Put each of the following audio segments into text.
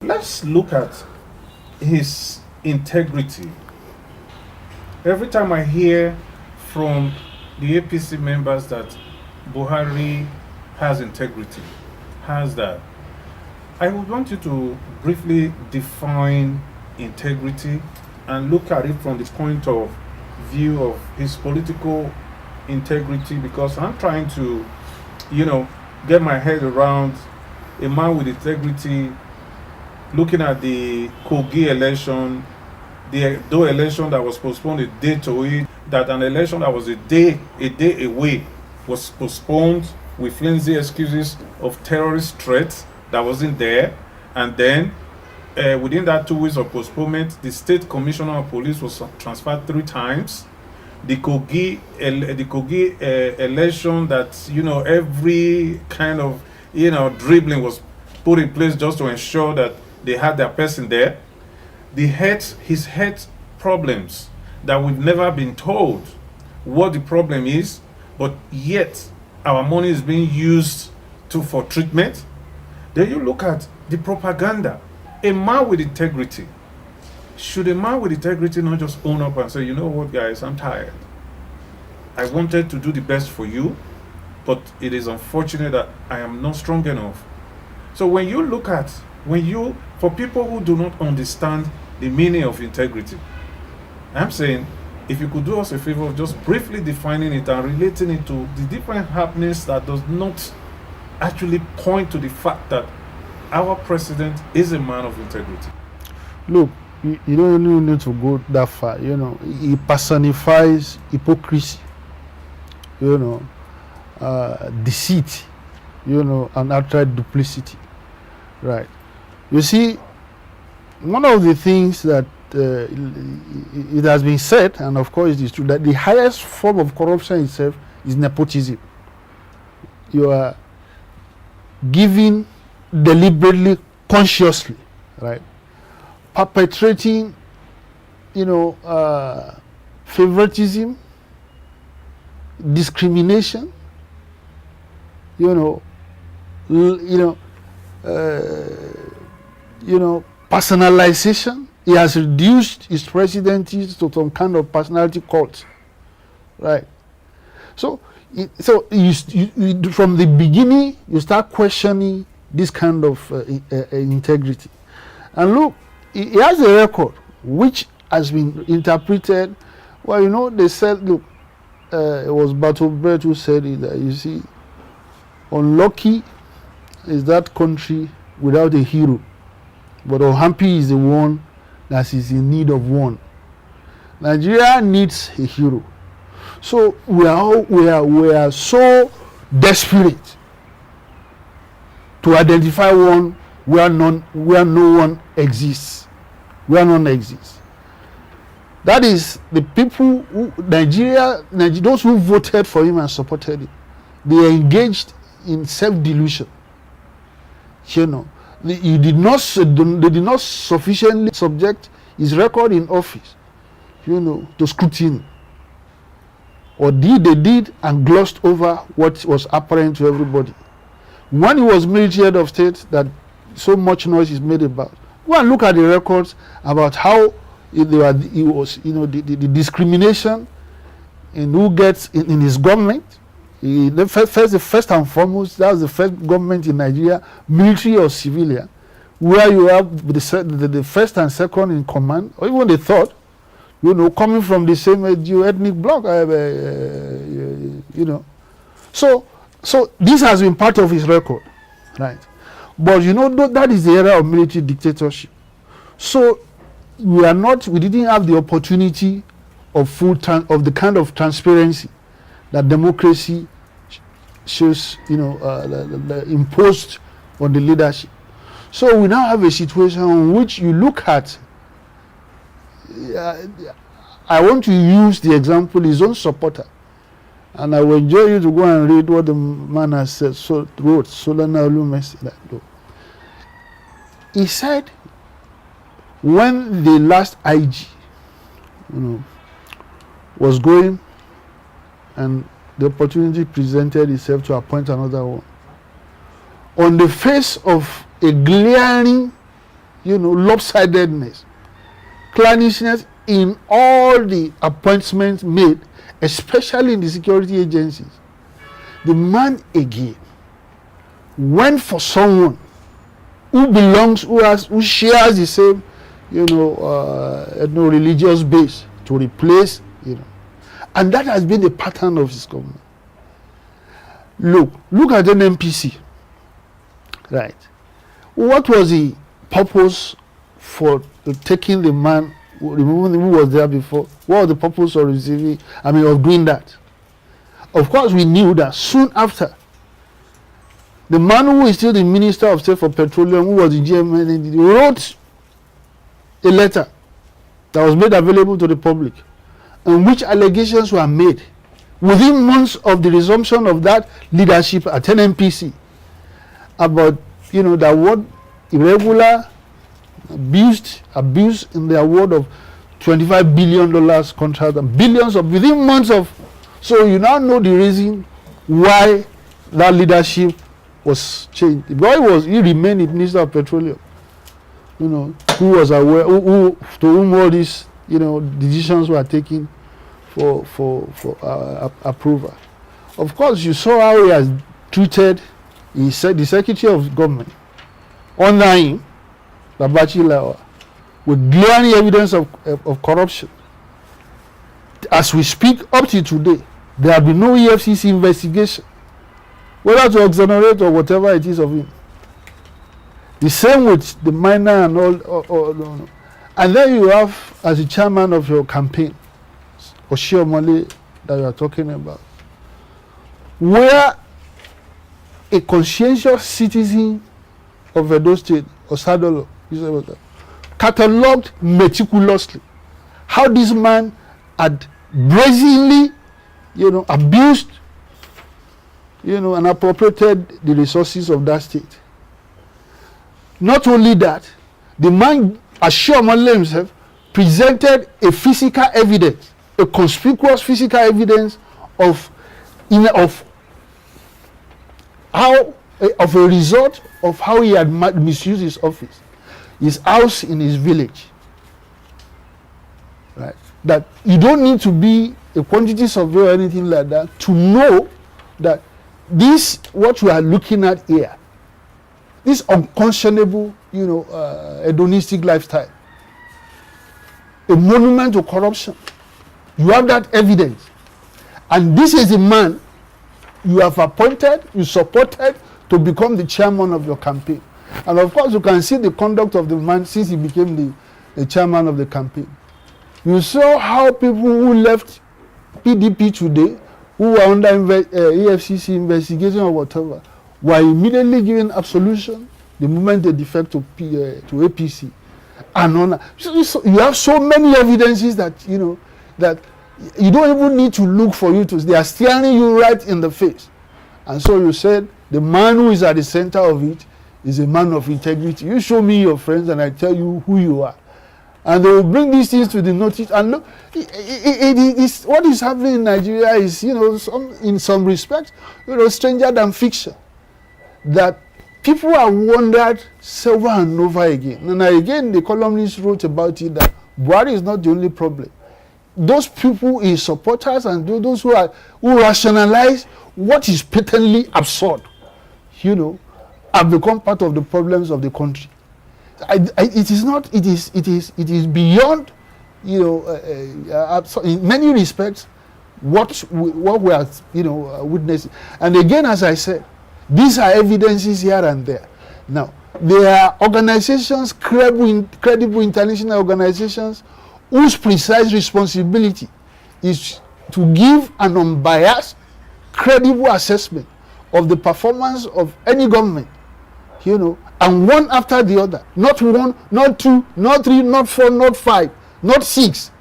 Let's look at his integrity. Every time I hear from the APC members that Buhari has integrity, has that, I would want you to briefly define integrity and look at it from the point of view of his political integrity, because I'm trying to, get my head around a man with integrity looking at the Kogi election, the Edo election that was postponed a day to it, that an election that was a day away was postponed with flimsy excuses of terrorist threats that wasn't there. And then within that 2 weeks of postponement, the state commissioner of police was transferred 3 times. The Kogi election that, every kind of, dribbling was put in place just to ensure that they had their person there. His health problems that we've never been told what the problem is, but yet our money is being used for treatment. Then you look at the propaganda. A man with integrity. Should a man with integrity not just own up and say, you know what, guys, I'm tired. I wanted to do the best for you, but it is unfortunate that I am not strong enough. So when you look at, for people who do not understand the meaning of integrity, I'm saying, if you could do us a favor of just briefly defining it and relating it to the different happenings that does not actually point to the fact that our president is a man of integrity. Look, you don't even need to go that far. He personifies hypocrisy, deceit, and outright duplicity, right? You see, one of the things that it has been said, and of course it is true, that the highest form of corruption itself is nepotism. You are giving deliberately, consciously, right, perpetrating, favoritism, discrimination, personalization. He has reduced his presidency to some kind of personality cult, right? So you from the beginning you start questioning this kind of integrity. And look, he has a record which has been interpreted. Well, they said, look, it was Battlebird who said it, that, you see, unlucky is that country without a hero, but unhappy is the one that is in need of one. Nigeria needs a hero. So we are so desperate to identify one where no one exists, where none exists. That is the people who Nigeria, those who voted for him and supported him. They are engaged in self-delusion. They did not sufficiently subject his record in office, to scrutiny. Or they did and glossed over what was apparent to everybody. When he was military head of state, that so much noise is made about. Go and look at the records about how he was, the discrimination in who gets in his government. The first and foremost, that was the first government in Nigeria, military or civilian, where you have the first and second in command, or even the third, coming from the same ethnic bloc, So this has been part of his record, right? But that is the era of military dictatorship. So we didn't have the opportunity of of the kind of transparency that democracy shows, imposed on the leadership. So we now have a situation in which you look at, I want to use the example, his own supporter, and I will enjoy you to go and read what the man has said, wrote, Solana Olume. He said, when the last IG, was going, and the opportunity presented itself to appoint another one, on the face of a glaring lopsidedness, clannishness in all the appointments made, especially in the security agencies. The man again went for someone who belongs, who shares the same, religious base to replace, and that has been the pattern of his government. Look at an NPC, right? What was the purpose for taking the man, removing who was there before? What was the purpose of of doing that? Of course, we knew that soon after, the man who is still the Minister of State for Petroleum, who was the GMN, wrote a letter that was made available to the public, in which allegations were made within months of the resumption of that leadership at NNPC about, the word irregular, abuse in the award of $25 billion contract and billions of within months of. So you now know the reason why that leadership was changed. The boy he remained the Minister of Petroleum, who was aware, to whom all these, decisions were taken for approval. Of course, you saw how he has treated, he said, the Secretary of Government under him, Babachi Lawa, with glaring evidence of corruption. As we speak up to today, there have been no EFCC investigation, whether to exonerate or whatever it is of him. The same with the minor and all. And then you have, as the chairman of your campaign, Oshiomole, that you are talking about, where a conscientious citizen of Edo State, Osadolo, catalogued meticulously how this man had brazenly, abused, and appropriated the resources of that state. Not only that, the man, Oshiomole himself, presented a physical evidence, a conspicuous physical evidence of a result of how he had misused his office, his house in his village. Right? That you don't need to be a quantity surveyor or anything like that to know that this, what we are looking at here, this unconscionable, hedonistic lifestyle, a monument to corruption. You have that evidence. And this is the man you have appointed, you supported to become the chairman of your campaign. And of course, you can see the conduct of the man since he became the chairman of the campaign. You saw how people who left PDP today, who were under EFCC investigation or whatever, were immediately given absolution the moment they defect to APC. And on, so you have so many evidences that, that you don't even need to look for you to, they are staring you right in the face. And so you said, the man who is at the center of it is a man of integrity. You show me your friends and I tell you who you are. And they will bring these things to the notice. And look, what is happening in Nigeria is, in some respects, stranger than fiction. That people have wondered over and over again. And again, the columnist wrote about it that Buhari is not the only problem. Those people, his supporters, and those who rationalize what is patently absurd, have become part of the problems of the country. It is not. It is beyond, in many respects, what we are, witnessing. And again, as I said, these are evidences here and there. Now, there are organizations, credible international organizations, whose precise responsibility is to give an unbiased, credible assessment of the performance of any government, and one after the other, not one, not two, not three, not four, not five, not six,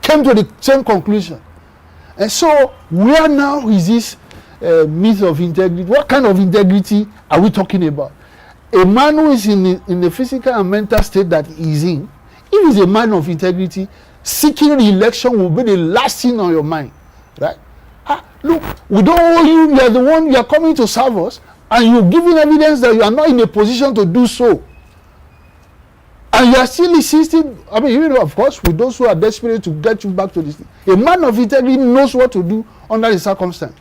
came to the same conclusion. And so, where now is this myth of integrity? What kind of integrity are we talking about? A man who is in the physical and mental state that he is in, if he's a man of integrity, seeking re-election will be the last thing on your mind, right? Look, we don't owe you. You are the one. You are coming to serve us, and you're giving evidence that you are not in a position to do so. And you are still insisting, I mean, you know, of course, with those who are desperate to get you back to this thing. A man of integrity knows what to do under the circumstance.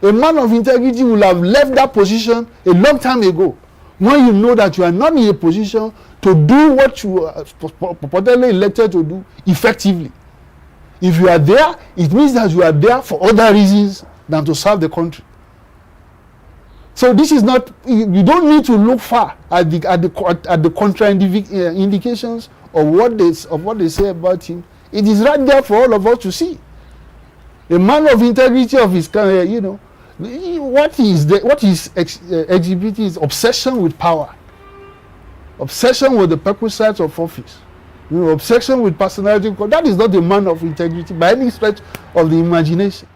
A man of integrity will have left that position a long time ago, when you know that you are not in a position to do what you are purportedly elected to do effectively. If you are there, it means that you are there for other reasons than to serve the country. So this is not, you don't need to look far at the contraindications of what they say about him. It is right there for all of us to see. A man of integrity of his kind, you know, what is exhibiting is obsession with power, obsession with the perquisites of office, you know, obsession with personality. That is not a man of integrity by any stretch of the imagination.